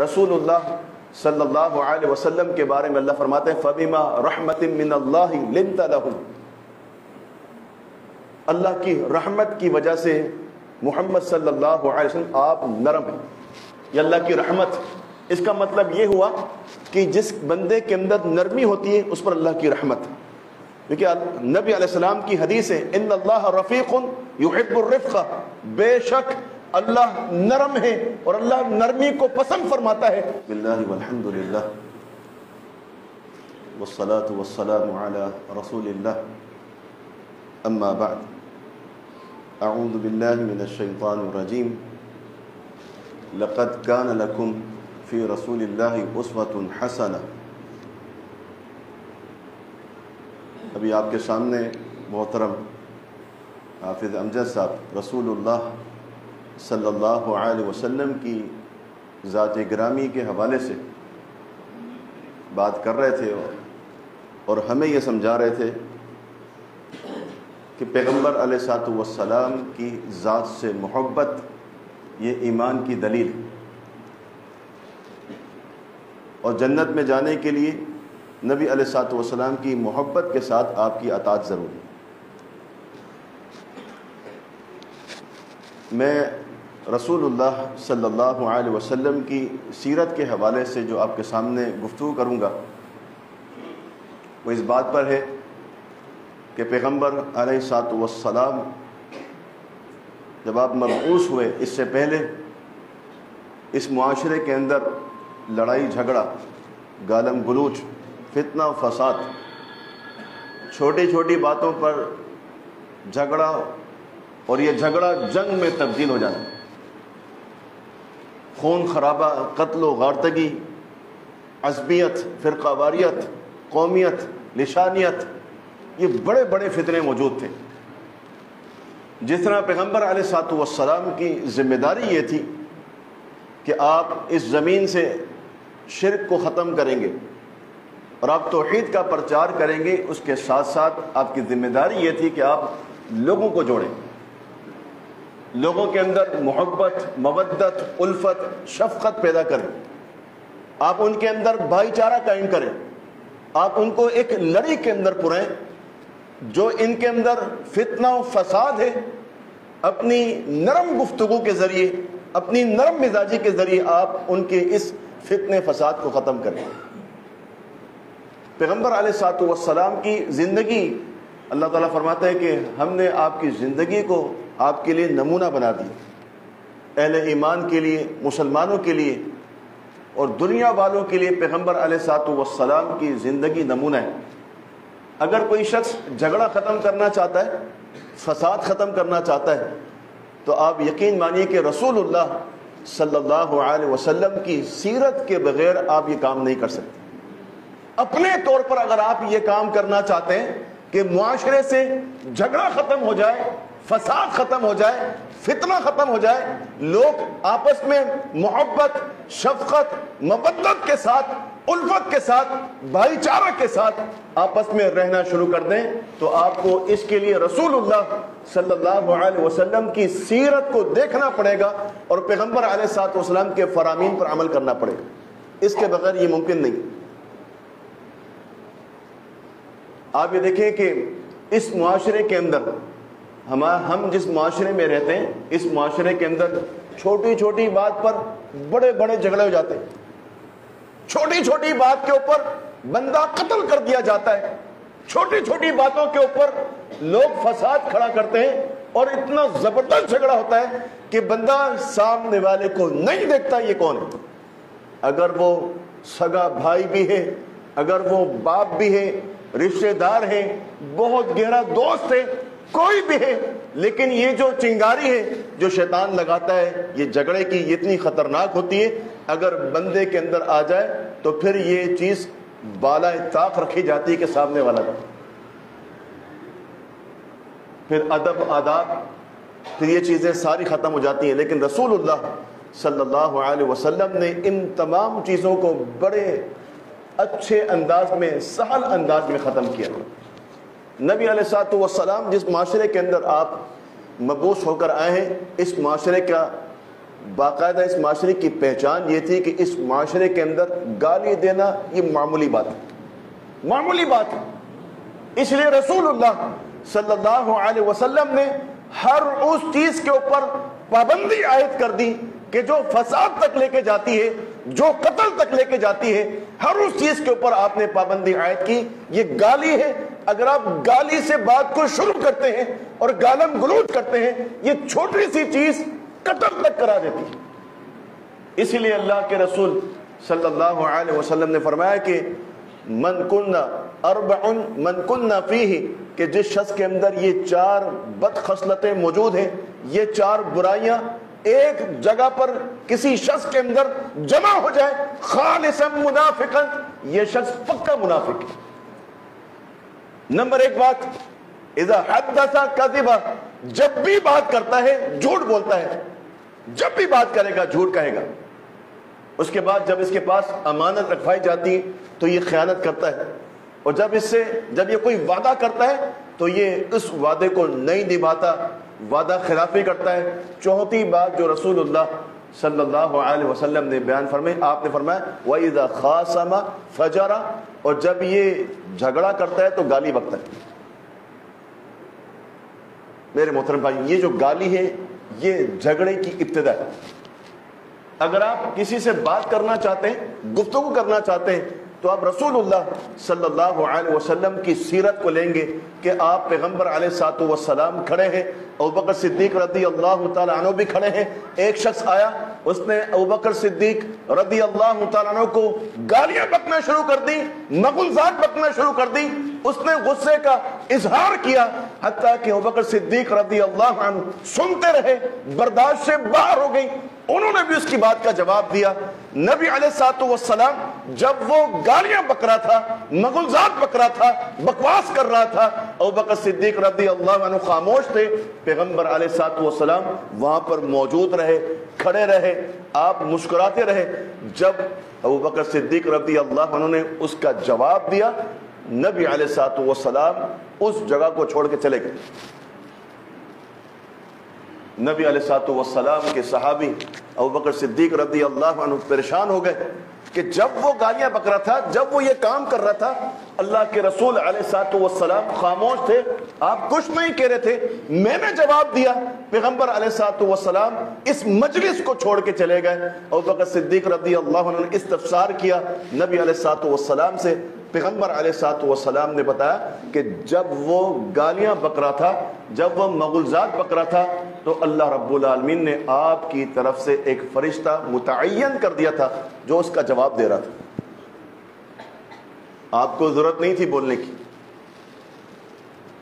رسول اللہ صلی اللہ علیہ وسلم کے بارے میں اللہ فرماتے ہیں فَبِمَا رَحْمَةٍ مِّنَ اللَّهِ لِنْتَ لَهُمْ، اللہ کی رحمت کی وجہ سے محمد صلی اللہ علیہ وسلم آپ نرم ہیں. یہ اللہ کی رحمت، اس کا مطلب یہ ہوا کہ جس بندے کے اندر نرمی ہوتی ہے اس پر اللہ کی رحمت. کیونکہ نبی علیہ السلام کی حدیث ہے ان اللہ رفیق یحب الرفق، بے شک اللہ نرم ہے اور اللہ نرمی کو پسند فرماتا ہے. باللہ والحمد للہ والصلاة والسلام علی رسول اللہ، اما بعد، اعوذ باللہ من الشیطان الرجیم. لقد کان لکم فی رسول اللہ اسوۃ حسنہ. ابھی آپ کے سامنے محترم حافظ امجد صاحب رسول اللہ صلی اللہ علیہ وسلم کی ذات گرامی کے حوالے سے بات کر رہے تھے اور ہمیں یہ سمجھا رہے تھے کہ پیغمبر علیہ الصلوۃ والسلام کی ذات سے محبت یہ ایمان کی دلیل ہے، اور جنت میں جانے کے لیے نبی علیہ الصلوۃ والسلام کی محبت کے ساتھ آپ کی اطاعت ضروری ہے. میں رسول اللہ صلی اللہ علیہ وسلم کی سیرت کے حوالے سے جو آپ کے سامنے گفتگو کروں گا وہ اس بات پر ہے کہ پیغمبر علیہ الصلوۃ والسلام جب آپ مبعوث ہوئے اس سے پہلے اس معاشرے کے اندر لڑائی جھگڑا، گالم گلوچ، فتنہ و فساد، چھوٹی چھوٹی باتوں پر جھگڑا، اور یہ جھگڑا جنگ میں تبدیل ہو جانا، خون خرابہ، قتل و غارتگی، عصبیت، فرقہ واریت، قومیت، لسانیت، یہ بڑے بڑے فتنے موجود تھے. جس طرح پیغمبر علیہ الصلوۃ والسلام کی ذمہ داری یہ تھی کہ آپ اس زمین سے شرک کو ختم کریں گے اور آپ توحید کا پرچار کریں گے، اس کے ساتھ ساتھ آپ کی ذمہ داری یہ تھی کہ آپ لوگوں کو جوڑیں، لوگوں کے اندر محبت، مودت، الفت، شفقت پیدا کریں، آپ ان کے اندر بھائی چارہ قائم کریں، آپ ان کو ایک لڑی کے اندر پریں. جو ان کے اندر فتنہ و فساد ہے، اپنی نرم گفتگو کے ذریعے، اپنی نرم مزاجی کے ذریعے آپ ان کے اس فتنے فساد کو ختم کریں. پیغمبر علیہ الصلوۃ والسلام کی زندگی، اللہ تعالیٰ فرماتا ہے کہ ہم نے آپ کی زندگی کو آپ کے لیے نمونہ بنا دی، اہل ایمان کے لیے، مسلمانوں کے لیے اور دنیا والوں کے لیے پیغمبر علیہ الصلوۃ والسلام کی زندگی نمونہ ہے. اگر کوئی شخص جھگڑا ختم کرنا چاہتا ہے، فساد ختم کرنا چاہتا ہے، تو آپ یقین مانیے کہ رسول اللہ صلی اللہ علیہ وسلم کی سیرت کے بغیر آپ یہ کام نہیں کر سکتے. اپنے طور پر اگر آپ یہ کام کرنا چاہتے ہیں کہ معاشرے سے جھگڑا ختم ہو جائے، فساد ختم ہو جائے، فتنہ ختم ہو جائے، لوگ آپس میں محبت، شفقت، مودت کے ساتھ، الفت کے ساتھ، بھائی چارہ کے ساتھ آپس میں رہنا شروع کر دیں، تو آپ کو اس کے لیے رسول اللہ صلی اللہ علیہ وسلم کی سیرت کو دیکھنا پڑے گا اور پیغمبر علیہ الصلوۃ والسلام کے فرامین پر عمل کرنا پڑے گا. اس کے بغیر یہ ممکن نہیں. آپ یہ دیکھیں کہ اس معاشرے کے اندر ہم جس معاشرے میں رہتے ہیں، اس معاشرے کے اندر چھوٹی چھوٹی بات پر بڑے بڑے جھگڑے ہو جاتے ہیں. چھوٹی چھوٹی بات کے اوپر بندہ قتل کر دیا جاتا ہے، چھوٹی چھوٹی باتوں کے اوپر لوگ فساد کھڑا کرتے ہیں اور اتنا زبردست جھگڑا ہوتا ہے کہ بندہ سامنے والے کو نہیں دیکھتا یہ کون ہے. اگر وہ سگا بھائی بھی ہے، اگر وہ باپ بھی ہے، رشتہ دار ہیں، بہت گہرا دوست ہے، کوئی بھی ہے، لیکن یہ جو چنگاری ہے جو شیطان لگاتا ہے یہ جھگڑے کی اتنی خطرناک ہوتی ہے، اگر بندے کے اندر آ جائے تو پھر یہ چیز بالا طاق رکھی جاتی ہے کہ سامنے والا کا پھر ادب آداب، پھر یہ چیزیں ساری ختم ہو جاتی ہیں. لیکن رسول اللہ صلی اللہ علیہ وسلم نے ان تمام چیزوں کو بڑے اچھے انداز میں، سہل انداز میں ختم کیا. نبی علیہ الصلوۃ والسلام جس معاشرے کے اندر آپ مبعوث ہو کر آئے ہیں، اس معاشرے کا باقاعدہ اس معاشرے کی پہچان یہ تھی کہ اس معاشرے کے اندر گالی دینا یہ معمولی بات ہے، معمولی بات ہے۔ اس لیے رسول اللہ صلی اللہ علیہ وسلم نے ہر اس چیز کے اوپر پابندی عائد کر دی کہ جو فساد تک لے کے جاتی ہے، جو قتل تک لے کے جاتی ہے، ہر اس چیز کے اوپر آپ نے پابندی عائد کی۔ یہ گالی ہے، اگر آپ گالی سے بات کو شروع کرتے ہیں اور گالم گلوچ کرتے ہیں، یہ چھوٹی سی چیز قتل تک کرا دیتی ہے۔ اسی لیے اللہ کے رسول صلی اللہ علیہ وسلم نے فرمایا کہ من کننا فیہ، کہ جس شخص کے اندر یہ 4 بد خصلتیں موجود ہیں، یہ 4 برائیاں ایک جگہ پر کسی شخص کے اندر جمع ہو جائے، خالصا منافقا، یہ شخص پکا منافق ہے۔ نمبر 1 بات، اذا حدث کذب، جب بھی بات کرتا ہے جھوٹ بولتا ہے، جب بھی بات کرے گا جھوٹ کہے گا۔ اس کے بعد جب اس کے پاس امانت رکھوائی جاتی ہے تو یہ خیانت کرتا ہے، اور جب یہ کوئی وعدہ کرتا ہے تو یہ اس وعدے کو نہیں نبھاتا، وعدہ خلافی کرتا ہے۔ چوتھی بات جو رسول اللہ صلی اللہ علیہ وسلم نے بیان فرمائی، آپ نے فرمایا وَإِذَا خَاصَمَ فَجَرَ، اور جب یہ جھگڑا کرتا ہے تو گالی بکتا ہے۔ میرے محترم بھائی، یہ جو گالی ہے یہ جھگڑے کی ابتدا ہے۔ اگر آپ کسی سے بات کرنا چاہتے ہیں، گفتگو کرنا چاہتے ہیں، تو آپ رسول اللہ صلی اللہ علیہ وسلم کی سیرت کو لیں گے کہ آپ پیغمبر علیہ الصلوۃ والسلام کھڑے ہیں، ابوبکر صدیق رضی اللہ تعالیٰ عنہ بھی کھڑے ہیں۔ ایک شخص آیا، اس نے ابوبکر صدیق رضی اللہ تعالیٰ عنہ کو گالیاں بکنا شروع کر دی، مغلظات بکنا شروع کر دی۔ اس نے غصے کا اظہار کیا، حتیٰ کہ ابوبکر صدیق رضی اللہ عنہ سنتے رہے، برداشت سے باہر ہو گئی۔ انہوں نے بھی اس کی بات کا جواب دیا۔ نبی علیہ الصلوۃ والسلام جب وہ گالیاں بک رہا تھا، مغلظات بک رہا تھا، بکواس کر رہا تھا، ابوبکر صدیق رضی اللہ عنہ خاموش تھے، پیغمبر علیہ الصلوۃ والسلام وہاں پر موجود رہے، کھڑے رہے، آپ مسکراتے رہے۔ جب ابوبکر صدیق رضی اللہ عنہ نے اس کا جواب دیا، نبی علیہ الصلوۃ والسلام اس جگہ کو چھوڑ کے چلے گئے۔ نبی علیہ الصلوۃ والسلام کے صحابی ابوبکر صدیق رضی اللہ عنہ پریشان ہو گئے کہ جب وہ گالیاں بک رہا تھا، جب وہ یہ کام کر رہا تھا، اللہ کے رسول علیہ الصلوۃ والسلام خاموش تھے، آپ کچھ نہیں کہہ رہے تھے، میں نے جواب دیا۔ پیغمبر علیہ الصلوۃ والسلام اس مجلس کو چھوڑ کے چلے گئے۔ ابوبکر صدیق رضی اللہ عنہ نے استفسار کیا نبی علیہ الصلوۃ والسلام سے۔ پیغمبر علیہ الصلوۃ والسلام نے بتایا کہ جب وہ گالیاں بک رہا تھا، جب وہ مغلظات بک رہا تھا، تو اللہ رب العالمین نے آپ کی طرف سے ایک فرشتہ متعین کر دیا تھا جو اس کا جواب دے رہا تھا۔ آپ کو ضرورت نہیں تھی بولنے کی،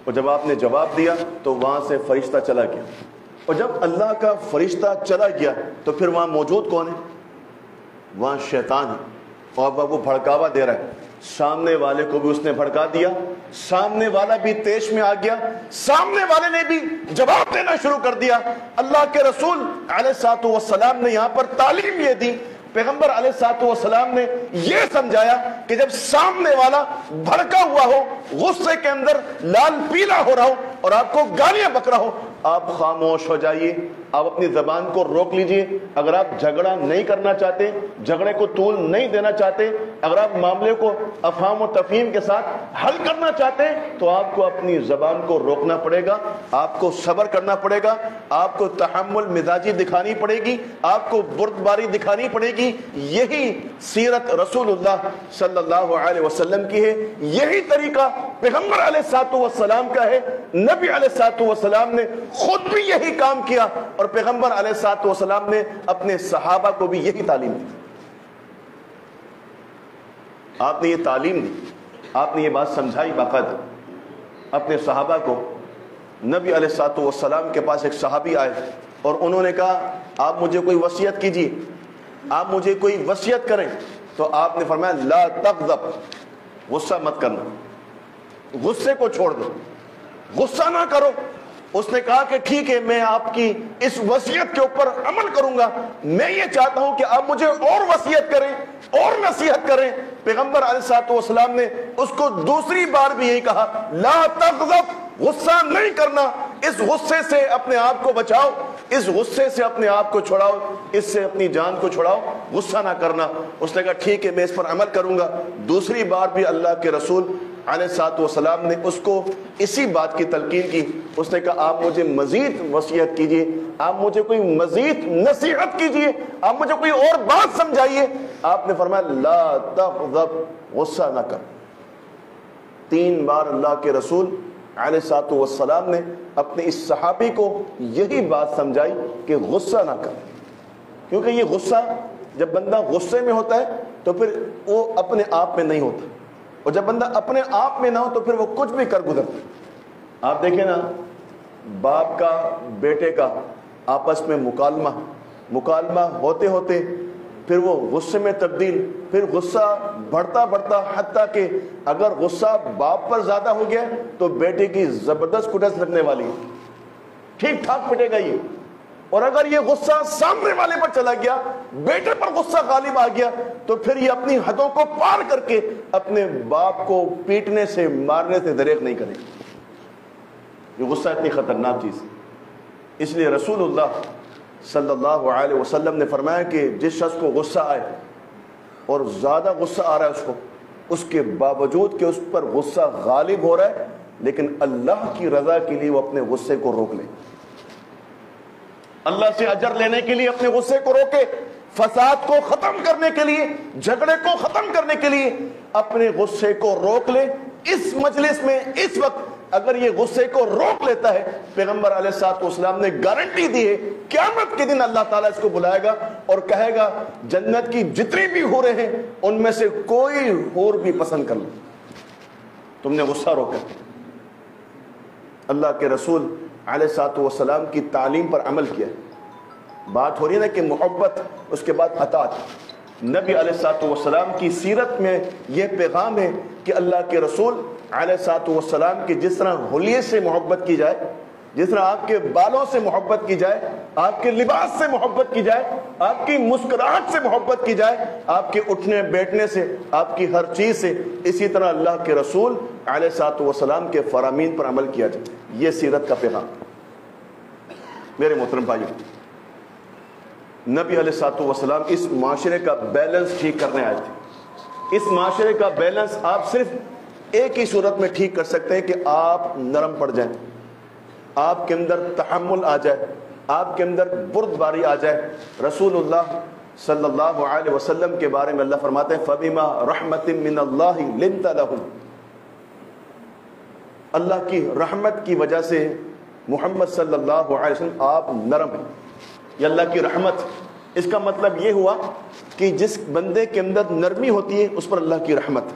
اور جب آپ نے جواب دیا تو وہاں سے فرشتہ چلا گیا۔ اور جب اللہ کا فرشتہ چلا گیا تو پھر وہاں موجود کون ہے؟ وہاں شیطان ہے، اور وہ بھڑکاوا دے رہا ہے۔ سامنے والے کو بھی اس نے بھڑکا دیا، سامنے والا بھی تیش میں آ گیا، سامنے والے نے بھی جواب دینا شروع کر دیا۔ اللہ کے رسول علیہ الصلوۃ والسلام نے یہاں پر تعلیم یہ دی، پیغمبر علیہ الصلوۃ والسلام نے یہ سمجھایا کہ جب سامنے والا بھڑکا ہوا ہو، غصے کے اندر لال پیلا ہو رہا ہو اور آپ کو گالیاں بک رہا ہو، آپ خاموش ہو جائیے، آپ اپنی زبان کو روک لیجئے۔ اگر آپ جھگڑا نہیں کرنا چاہتے، جھگڑے کو طول نہیں دینا چاہتے، اگر آپ معاملے کو افہام و تفہیم کے ساتھ حل کرنا چاہتے ہیں، تو آپ کو اپنی زبان کو روکنا پڑے گا، آپ کو صبر کرنا پڑے گا، آپ کو تحمل مزاجی دکھانی پڑے گی، آپ کو بردباری دکھانی پڑے گی۔ یہی سیرت رسول اللہ صلی اللہ علیہ وسلم کی ہے، یہی طریقہ پیغمبر علیہ الصلوۃ والسلام کا ہے۔ نبی علیہ الصلوۃ والسلام نے خود بھی یہی کام کیا، اور پیغمبر علیہ الصلوۃ والسلام نے اپنے صحابہ کو بھی یہی تعلیم دی۔ آپ نے یہ تعلیم دی، آپ نے یہ بات سمجھائی باقاعدہ اپنے صحابہ کو۔ نبی علیہ الصلوۃ والسلام کے پاس ایک صحابی آئے اور انہوں نے کہا آپ مجھے کوئی وصیت کیجیے، آپ مجھے کوئی وصیت کریں۔ تو آپ نے فرمایا لا تغضب، غصہ مت کرنا، غصے کو چھوڑ دو، غصہ نہ کرو۔ اس نے کہا کہ ٹھیک ہے، میں آپ کی اس وصیت کے اوپر عمل کروں گا، میں یہ چاہتا ہوں کہ آپ مجھے اور وصیت کریں اور نصیحت کریں۔ پیغمبر علیہ الصلوۃ والسلام نے اس کو دوسری بار بھی یہی کہا لا تغضب، غصہ نہیں کرنا، اس غصے سے اپنے آپ کو بچاؤ۔ اس غصے سے اپنے آپ کو چھڑاؤ، اس سے اپنی جان کو چھڑاؤ، غصہ نہ کرنا۔ اس نے کہا ٹھیک ہے میں اس پر عمل کروں گا۔ دوسری بار بھی اللہ کے رسول علیہ الصلوۃ والسلام نے اس کو اسی بات کی تلقین کی۔ اس نے کہا آپ مجھے مزید وصیت کیجئے، آپ مجھے کوئی مزید نصیحت کیجئے، آپ مجھے کوئی اور بات سمجھائیے۔ آپ نے فرمایا لا تغضب، غصہ نہ کر۔ 3 بار اللہ کے رسول علیہ الصلوۃ والسلام نے اپنے اس صحابی کو یہی بات سمجھائی کہ غصہ نہ کر، کیونکہ یہ غصہ جب بندہ غصے میں ہوتا ہے تو پھر وہ اپنے آپ میں نہیں ہوتا، اور جب بندہ اپنے آپ میں نہ ہو تو پھر وہ کچھ بھی کر گزرتا۔ آپ دیکھیں نا، باپ کا بیٹے کا آپس میں مکالمہ ہوتے ہوتے پھر وہ غصے میں تبدیل، پھر غصہ بڑھتا بڑھتا حتیٰ کہ اگر غصہ باپ پر زیادہ ہو گیا تو بیٹے کی زبردست کٹس لگنے والی، ٹھیک ٹھاک پٹے گا یہ، اور اگر یہ غصہ سامنے والے پر چلا گیا، بیٹے پر غصہ غالب آ گیا، تو پھر یہ اپنی حدوں کو پار کر کے اپنے باپ کو پیٹنے سے مارنے سے دریغ نہیں کرے گا۔ یہ غصہ اتنی خطرناک چیز ہے۔ اس لیے رسول اللہ صلی اللہ علیہ وسلم نے فرمایا کہ جس شخص کو غصہ آئے اور زیادہ غصہ آ رہا ہے اس کو، اس کے باوجود کہ اس پر غصہ غالب ہو رہا ہے، لیکن اللہ کی رضا کے لیے وہ اپنے غصے کو روک لے، اللہ سے اجر لینے کے لیے اپنے غصے کو روکے، فساد کو ختم کرنے کے لیے، جھگڑے کو ختم کرنے کے لیے اپنے غصے کو روک لے۔ اس مجلس میں اس وقت اگر یہ غصے کو روک لیتا ہے، پیغمبر علیہ الصلوۃ والسلام نے گارنٹی دی ہے قیامت کے دن اللہ تعالیٰ اس کو بلائے گا اور کہے گا جنت کی جتنی بھی حوریں ہیں ان میں سے کوئی حور بھی پسند کر لو، تم نے غصہ روکا۔ اللہ کے رسول علیہ الصلوۃ والسلام کی تعلیم پر عمل کیا۔ بات ہو رہی ہے نا کہ محبت، اس کے بعد اطاعت۔ نبی علیہ الصلوۃ والسلام کی سیرت میں یہ پیغام ہے کہ اللہ کے رسول علیہ الصلوۃ والسلام کی جس طرح حلیے سے محبت کی جائے، جس طرح آپ کے بالوں سے محبت کی جائے، آپ کے لباس سے محبت کی جائے، آپ کی مسکراہٹ سے محبت کی جائے، آپ کے اٹھنے بیٹھنے سے، آپ کی ہر چیز سے، اسی طرح اللہ کے رسول علیہ الصلوۃ والسلام کے فرامین پر عمل کیا جائے۔ یہ سیرت کا پیغام۔ میرے محترم بھائیو، نبی علیہ الصلوۃ والسلام اس معاشرے کا بیلنس ٹھیک کرنے آئے تھے۔ اس معاشرے کا بیلنس آپ صرف ایک ہی صورت میں ٹھیک کر سکتے ہیں کہ آپ نرم پڑ جائیں، آپ کے اندر تحمل آ جائے، آپ کے اندر بردباری آ جائے۔ رسول اللہ صلی اللہ علیہ وسلم کے بارے میں اللہ فرماتے ہیں فَبِمَا رَحْمَةٍ مِّنَ اللَّهِ لِنْتَ لَهُمْ، اللہ کی رحمت کی وجہ سے محمد صلی اللہ علیہ وسلم آپ نرم ہیں۔ یہ اللہ کی رحمت، اس کا مطلب یہ ہوا کہ جس بندے کے اندر نرمی ہوتی ہے اس پر اللہ کی رحمت۔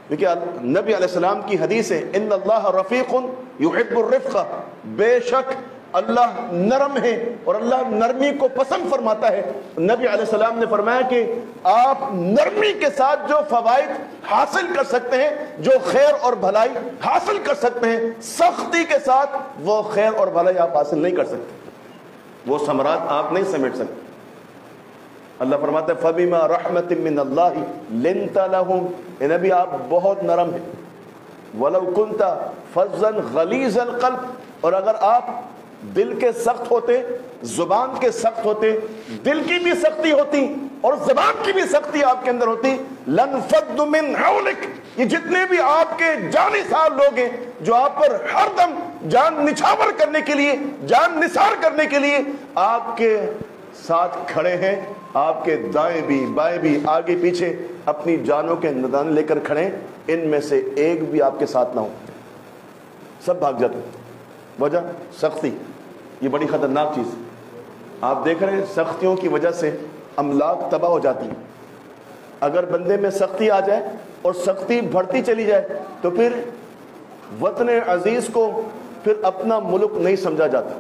کیونکہ نبی علیہ السلام کی حدیث ہے ان اللہ رفیق یحب الرفق، بے شک اللہ نرم ہے اور اللہ نرمی کو پسند فرماتا ہے۔ نبی علیہ السلام نے فرمایا کہ آپ نرمی کے ساتھ جو فوائد حاصل کر سکتے ہیں، جو خیر اور بھلائی حاصل کر سکتے ہیں، سختی کے ساتھ وہ خیر اور بھلائی آپ حاصل نہیں کر سکتے، وہ ثمرات آپ نہیں سمیٹ سکتے۔ اللہ فرماتا ہے فَبِمَا رَحْمَةٍ مِّنَ اللَّهِ لِنْتَ لَهُمْ، اے نبی آپ بہت نرم ہیں۔ وَلَوْ كُنْتَ فَظًّا غَلِيظَ الْقَلْبِ، اور اگر آپ دل کے سخت ہوتے، زبان کے سخت ہوتے، دل کی بھی سختی ہوتی اور زبان کی بھی سختی آپ کے اندر ہوتی، لَنْفَضُّ مِنْ حَوْلِكَ، یہ جتنے بھی آپ کے جانثار لوگ ہیں جو آپ پر ہر دم جان نچھاور کرنے کے لیے، جان نثار کرنے کے لیے آپ کے ساتھ کھڑے ہیں، آپ کے دائیں بھی بائیں بھی آگے پیچھے اپنی جانوں کے نذران لے کر کھڑے، ان میں سے ایک بھی آپ کے ساتھ نہ ہو، سب بھاگ جاتے۔ وجہ سختی، یہ بڑی خطرناک چیز۔ آپ دیکھ رہے ہیں سختیوں کی وجہ سے املاک تباہ ہو جاتی ہیں۔ اگر بندے میں سختی آ جائے اور سختی بڑھتی چلی جائے تو پھر وطن عزیز کو پھر اپنا ملک نہیں سمجھا جاتا۔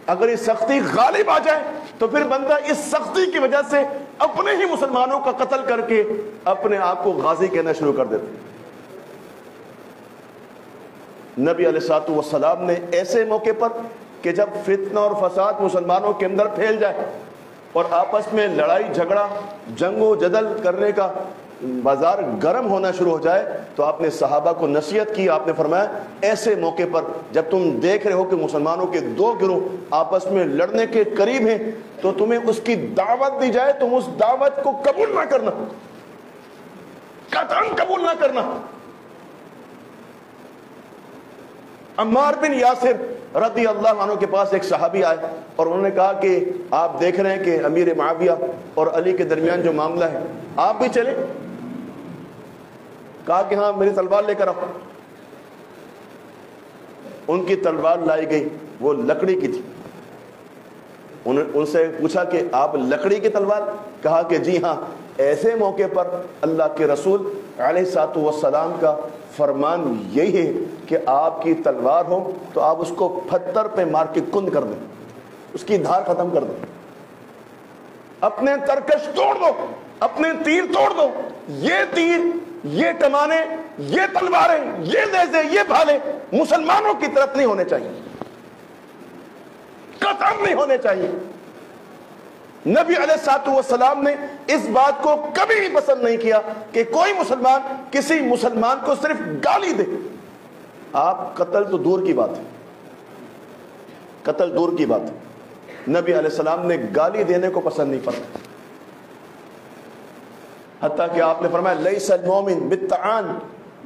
اگر یہ سختی غالب آ جائے تو پھر بندہ اس سختی کی وجہ سے اپنے ہی مسلمانوں کا قتل کر کے اپنے آپ کو غازی کہنا شروع کر دیتے۔ نبی علیہ الصلوۃ والسلام نے ایسے موقع پر کہ جب فتنہ اور فساد مسلمانوں کے اندر پھیل جائے اور آپس میں لڑائی جھگڑا جنگ و جدل کرنے کا بازار گرم ہونا شروع ہو جائے تو آپ نے صحابہ کو نصیحت کی. آپ نے فرمایا ایسے موقع پر جب تم دیکھ رہے ہو کہ مسلمانوں کے دو گروہ آپس میں لڑنے کے قریب ہیں تو تمہیں اس کی دعوت دی جائے تم اس دعوت کو قبول نہ کرنا, قطعاً قبول نہ کرنا. عمار بن یاسر رضی اللہ عنہ کے پاس ایک صحابی آئے اور انہوں نے کہا کہ آپ دیکھ رہے ہیں کہ امیر معاویہ اور علی کے درمیان جو معاملہ ہے آپ بھی چلیں. کہا کہ ہاں میری تلوار لے کر آؤ. ان کی تلوار لائی گئی, وہ لکڑی کی تھی. ان سے پوچھا کہ آپ لکڑی کی تلوار؟ کہا کہ جی ہاں, ایسے موقع پر اللہ کے رسول علیہ الصلوۃ والسلام کا فرمان یہی ہے کہ آپ کی تلوار ہو تو آپ اس کو پتھر پہ مار کے کند کر دیں, اس کی دھار ختم کر دیں, اپنے ترکش توڑ دو, اپنے تیر توڑ دو. یہ تیر, یہ کمانے, یہ تلواریں, یہ نیزے, یہ بھالے مسلمانوں کی طرف نہیں ہونے چاہیے, قطعاً نہیں ہونے چاہیے. نبی علیہ الصلوۃ والسلام نے اس بات کو کبھی بھی پسند نہیں کیا کہ کوئی مسلمان کسی مسلمان کو صرف گالی دے. آپ قتل تو دور کی بات ہے, قتل دور کی بات ہے, نبی علیہ السلام نے گالی دینے کو پسند نہیں فرمایا. حتیٰ کہ آپ نے فرمایا لیس المومن بالطعان,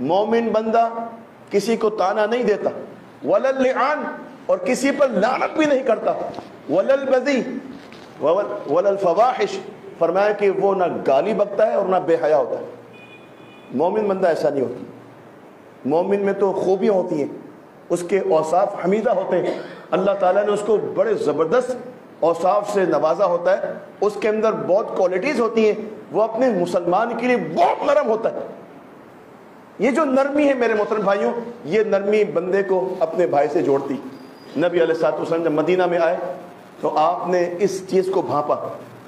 مومن بندہ کسی کو تانا نہیں دیتا, ولا اللعان, اور کسی پر لعنت بھی نہیں کرتا, ولا البذی ولا الفواحش, فرمایا کہ وہ نہ گالی بکتا ہے اور نہ بے حیا ہوتا ہے. مومن بندہ ایسا نہیں ہوتا. مومن میں تو خوبیاں ہوتی ہیں, اس کے اوصاف حمیدہ ہوتے ہیں, اللہ تعالیٰ نے اس کو بڑے زبردست اوصاف سے نوازا ہوتا ہے, اس کے اندر بہت کوالٹیز ہوتی ہیں, وہ اپنے مسلمان کے لیے بہت نرم ہوتا ہے. یہ جو نرمی ہے میرے محترم بھائیوں, یہ نرمی بندے کو اپنے بھائی سے جوڑتی. نبی علیہ الصلوۃ والسلام جب مدینہ میں آئے تو آپ نے اس چیز کو بھانپا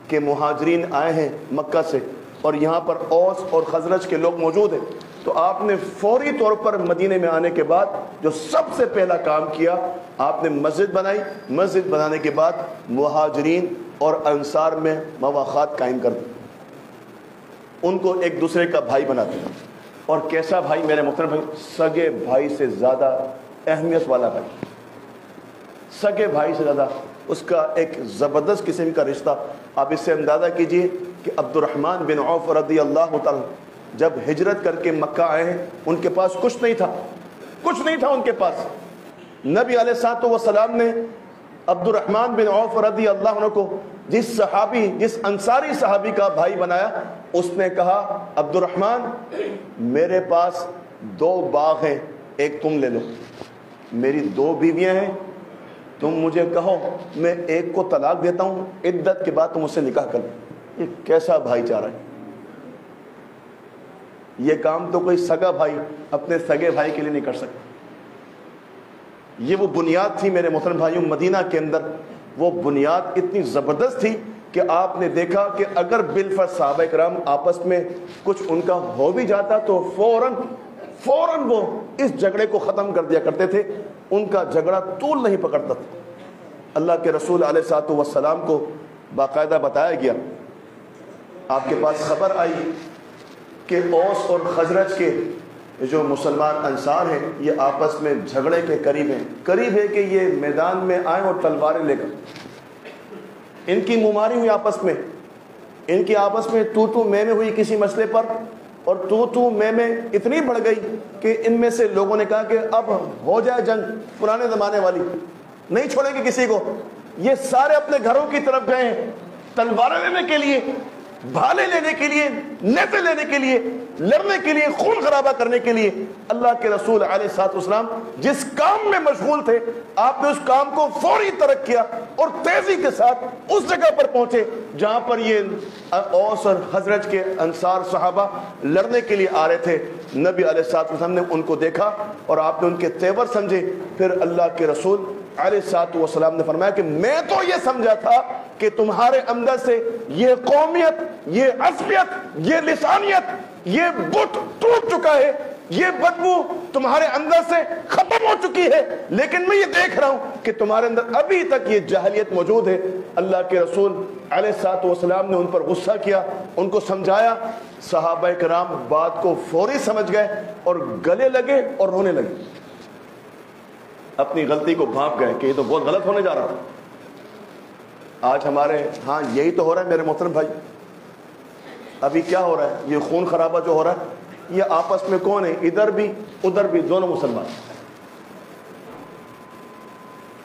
کہ مہاجرین آئے ہیں مکہ سے اور یہاں پر اوس اور خزرج کے لوگ موجود ہیں, تو آپ نے فوری طور پر مدینے میں آنے کے بعد جو سب سے پہلا کام کیا, آپ نے مسجد بنائی. مسجد بنانے کے بعد مہاجرین اور انصار میں مواخات قائم کر دی, ان کو ایک دوسرے کا بھائی بنا دیا. اور کیسا بھائی میرے محترم بھائی, سگے بھائی سے زیادہ اہمیت والا بھائی, سگے بھائی سے زیادہ اس کا ایک زبردست قسم کا رشتہ. آپ اس سے اندازہ کیجئے کہ عبد الرحمن بن عوف رضی اللہ تعالی جب ہجرت کر کے مکہ آئے ہیں, ان کے پاس کچھ نہیں تھا, کچھ نہیں تھا ان کے پاس. نبی علیہ الصلوۃ والسلام نے عبد الرحمن بن عوف رضی اللہ عنہ کو جس صحابی, جس انصاری صحابی کا بھائی بنایا, اس نے کہا عبد الرحمن میرے پاس 2 باغ ہیں, ایک تم لے لو, میری 2 بیویاں ہیں, تم مجھے کہو میں ایک کو طلاق دیتا ہوں, عدت کے بعد تم اس سے نکاح کر لو. یہ کیسا بھائی چارہ ہے, یہ کام تو کوئی سگا بھائی اپنے سگے بھائی کے لیے نہیں کر سکتا. یہ وہ بنیاد تھی میرے محترم بھائیوں مدینہ کے اندر, وہ بنیاد اتنی زبردست تھی کہ آپ نے دیکھا کہ اگر بالفرض صحابہ کرام آپس میں کچھ ان کا ہو بھی جاتا تو فوراً وہ اس جھگڑے کو ختم کر دیا کرتے تھے, ان کا جھگڑا طول نہیں پکڑتا تھا. اللہ کے رسول علیہ الصلوۃ والسلام کو باقاعدہ بتایا گیا, آپ کے پاس خبر آئی کہ اوس اور خزرج کے جو مسلمان انصار ہیں یہ آپس میں جھگڑے کے قریب ہے کہ یہ میدان میں آئیں اور تلواریں لے کر. ان کی مماری ہوئی آپس میں, ان کی آپس میں تو میں ہوئی کسی مسئلے پر, اور تو میں اتنی بڑھ گئی کہ ان میں سے لوگوں نے کہا کہ اب ہو جائے جنگ, پرانے زمانے والی, نہیں چھوڑیں گے کسی کو. یہ سارے اپنے گھروں کی طرف گئے ہیں تلواریں لینے کے لیے, بھالے لینے کے لیے, نیزے لینے کے لیے, لڑنے کے لیے, خون خرابہ کرنے کے لیے. اللہ کے رسول علیہ الصلوۃ والسلام جس کام میں مشغول تھے, آپ نے اس کام کو فوری ترک کیا اور تیزی کے ساتھ اس جگہ پر پہنچے جہاں پر یہ اوس اور خزرج کے انصار صحابہ لڑنے کے لیے آ رہے تھے. نبی علیہ الصلوۃ والسلام نے ان کو دیکھا اور آپ نے ان کے تیور سمجھے. پھر اللہ کے رسول علیہ الصلوۃ والسلام نے فرمایا کہ میں تو یہ سمجھا تھا کہ تمہارے اندر سے یہ قومیت, یہ عصبیت, یہ لسانیت, یہ بت ٹوٹ چکا ہے, یہ بدبو تمہارے اندر سے ختم ہو چکی ہے، لیکن میں یہ دیکھ رہا ہوں کہ تمہارے اندر ابھی تک یہ جاہلیت موجود ہے۔ اللہ کے رسول علیہ الصلوۃ والسلام نے ان پر غصہ کیا، ان کو سمجھایا، صحابہ کرام بات کو فوری سمجھ گئے اور گلے لگے اور رونے لگے، اپنی غلطی کو بھانپ گئے کہ یہ تو بہت غلط ہونے جا رہا تھا۔ آج ہمارے ہاں یہی تو ہو رہا ہے میرے محترم بھائی۔ ابھی کیا ہو رہا ہے؟ یہ خون خرابہ جو ہو رہا ہے، یہ آپس میں کون ہے؟ ادھر بھی ادھر بھی دونوں مسلمان۔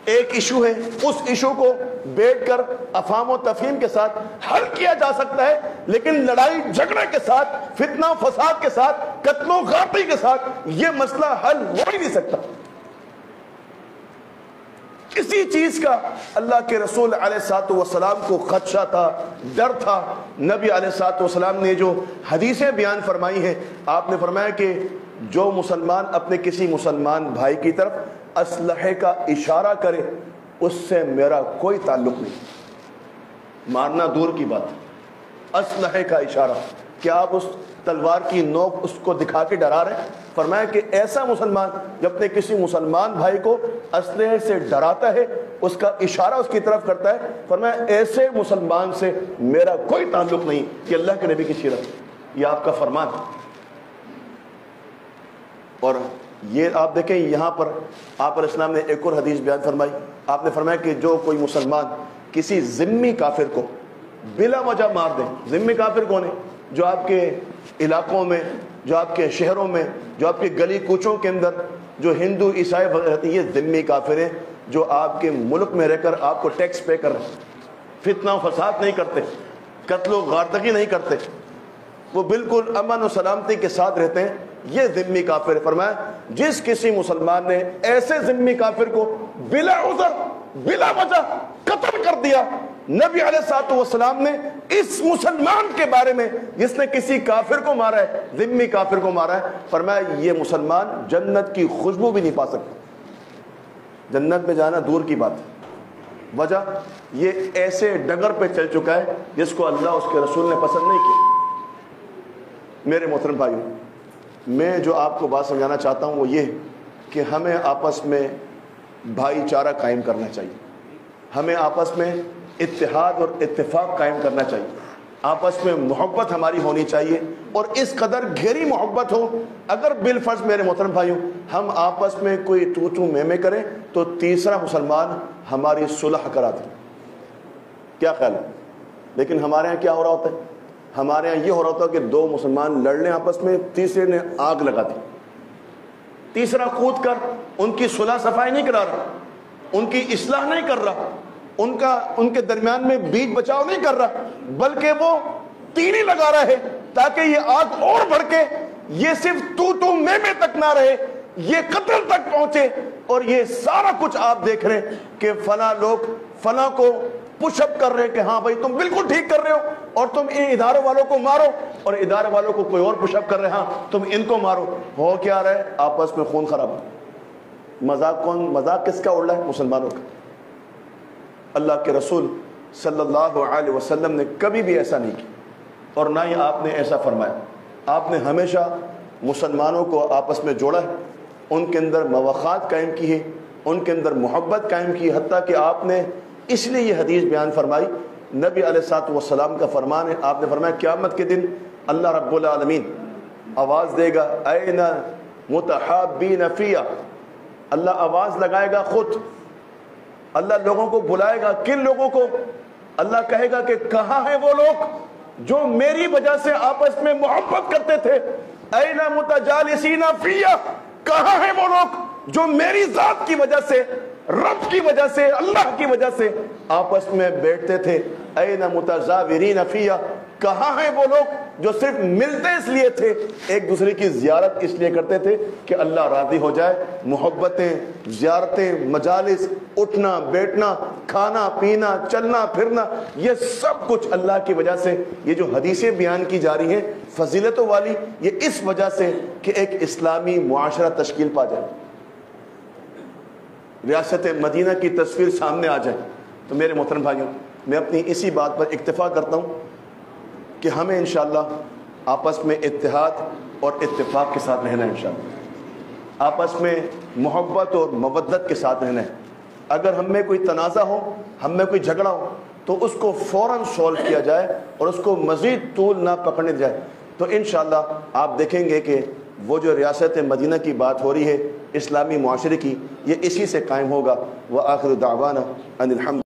ایک ایشو ہے، اس ایشو کو بیٹھ کر افہام و تفہیم کے ساتھ حل کیا جا سکتا ہے، لیکن لڑائی جھگڑے کے ساتھ، فتنہ فساد کے ساتھ، قتل و غارتی کے ساتھ یہ مسئلہ حل ہو ہی نہیں سکتا۔ کسی چیز کا اللہ کے رسول علیہ الصلوۃ والسلام کو خدشہ تھا، ڈر تھا۔ نبی علیہ الصلوۃ والسلام نے جو حدیثیں بیان فرمائی ہیں، آپ نے فرمایا کہ جو مسلمان اپنے کسی مسلمان بھائی کی طرف اسلحے کا اشارہ کرے اس سے میرا کوئی تعلق نہیں، مارنا دور کی بات، اسلحے کا اشارہ، کیا آپ اس تلوار کی نوک اس کو دکھا کے ڈرا رہے ہیں؟ فرمایا کہ ایسا مسلمان جب اپنے کسی مسلمان بھائی کو اسلحے سے ڈراتا ہے، اس کا اشارہ اس کی طرف کرتا ہے، فرمایا ایسے مسلمان سے میرا کوئی تعلق نہیں۔ کہ اللہ کے نبی کی سیرت، یہ آپ کا فرمان ہے۔ اور یہ آپ دیکھیں یہاں پر آپ علیہ السلام نے ایک اور حدیث بیان فرمائی، آپ نے فرمایا کہ جو کوئی مسلمان کسی ذمی کافر کو بلا وجہ مار دے، ذمی کافر کون ہے؟ جو آپ کے علاقوں میں، جو آپ کے شہروں میں، جو آپ کے گلی کوچوں کے اندر جو ہندو عیسائی رہتے ہیں، یہ ذمی کافر ہیں جو آپ کے ملک میں رہ کر آپ کو ٹیکس پے کر رہے ہیں، فتنہ و فساد نہیں کرتے، قتل و غارتگی نہیں کرتے، وہ بالکل امن و سلامتی کے ساتھ رہتے ہیں، یہ ذمی کافر ہے۔ فرمایا جس کسی مسلمان نے ایسے ذمی کافر کو بلا عذر بلا وجہ قتل کر دیا، نبی علیہ الصلوۃ والسلام نے اس مسلمان کے بارے میں جس نے کسی کافر کو مارا ہے، ذمی کافر کو مارا ہے، فرمایا یہ مسلمان جنت کی خوشبو بھی نہیں پا سکتا، جنت میں جانا دور کی بات ہے۔ وجہ یہ ایسے ڈگر پہ چل چکا ہے جس کو اللہ اس کے رسول نے پسند نہیں کیا۔ میرے محترم بھائیو، میں جو آپ کو بات سمجھانا چاہتا ہوں وہ یہ کہ ہمیں آپس میں بھائی چارہ قائم کرنا چاہیے، ہمیں آپس میں اتحاد اور اتفاق قائم کرنا چاہیے، آپس میں محبت ہماری ہونی چاہیے، اور اس قدر گہری محبت ہو اگر بالفرض میرے محترم بھائیوں ہم آپس میں کوئی تو تو میں کریں تو تیسرا مسلمان ہماری صلح کرا دے، کیا خیال ہے؟ لیکن ہمارے ہاں کیا ہو رہا ہوتا ہے؟ ہمارے ہاں یہ ہو رہا ہوتا ہے کہ دو مسلمان لڑ لیں آپس میں، تیسرے نے آگ لگا دی، تیسرا کود کر ان کی صلح صفائی نہیں کرا رہا، ان کی اصلاح نہیں کر رہا، ان کے درمیان میں بیچ بچاؤ نہیں کر رہا، بلکہ وہ تیلی لگا رہا ہے تاکہ یہ آگ اور بڑھ کے یہ صرف تو میں تک نہ رہے، یہ قتل تک پہنچے۔ اور یہ سارا کچھ آپ دیکھ رہے ہیں کہ فلاں لوگ فلاں کو پش اپ کر رہے ہیں کہ ہاں بھائی تم بالکل ٹھیک کر رہے ہو، اور تم ان اداروں والوں کو مارو، اور ادارے والوں کو کوئی اور پش اپ کر رہے ہیں ہاں تم ان کو مارو۔ ہو کیا رہا ہے؟ آپس میں خون خراب۔ مذاق کس کا اڑ رہا ہے؟ مسلمانوں کا۔ اللہ کے رسول صلی اللہ علیہ وسلم نے کبھی بھی ایسا نہیں کیا، اور نہ ہی آپ نے ایسا فرمایا۔ آپ نے ہمیشہ مسلمانوں کو آپس میں جوڑا ہے، ان کے اندر مواخات قائم کی ہے، ان کے اندر محبت قائم کی، حتیٰ کہ آپ نے اس لیے یہ حدیث بیان فرمائی، نبی علیہ الصلوۃ والسلام کا فرمان ہے، آپ نے فرمایا قیامت کے دن اللہ رب العالمین آواز دے گا این متحابین فیہ، اللہ آواز لگائے گا خود، اللہ لوگوں کو بلائے گا۔ کن لوگوں کو؟ اللہ کہے گا کہ کہاں ہیں وہ لوگ جو میری وجہ سے آپس میں محبت کرتے تھے؟ این متجالسین فیہ، کہاں ہیں وہ لوگ جو میری ذات کی وجہ سے، رب کی وجہ سے، اللہ کی وجہ سے آپس میں بیٹھتے تھے؟ این متزاورین فیہ، کہاں ہیں وہ لوگ جو صرف ملتے اس لیے تھے، ایک دوسرے کی زیارت اس لیے کرتے تھے کہ اللہ راضی ہو جائے؟ محبتیں، زیارتیں، مجالس، اٹھنا بیٹھنا، کھانا پینا، چلنا پھرنا، یہ سب کچھ اللہ کی وجہ سے۔ یہ جو حدیثیں بیان کی جا رہی ہیں فضیلتوں والی، یہ اس وجہ سے کہ ایک اسلامی معاشرہ تشکیل پا جائے، ریاست مدینہ کی تصویر سامنے آ جائے۔ تو میرے محترم بھائیوں، میں اپنی اسی بات پر اکتفا کرتا ہوں کہ ہمیں انشاءاللہ آپس میں اتحاد اور اتفاق کے ساتھ رہنا ہے انشاءاللہ. آپس میں محبت اور مودت کے ساتھ رہنا ہے. اگر ہم میں کوئی تنازع ہو، ہم میں کوئی جھگڑا ہو، تو اس کو فوراً سولو کیا جائے اور اس کو مزید طول نہ پکڑنے جائے. تو انشاءاللہ آپ دیکھیں گے کہ وہ جو ریاست مدینہ کی بات ہو رہی ہے اسلامی معاشرے کی، یہ اسی سے قائم ہوگا. وآخر دعوانا ان الحمد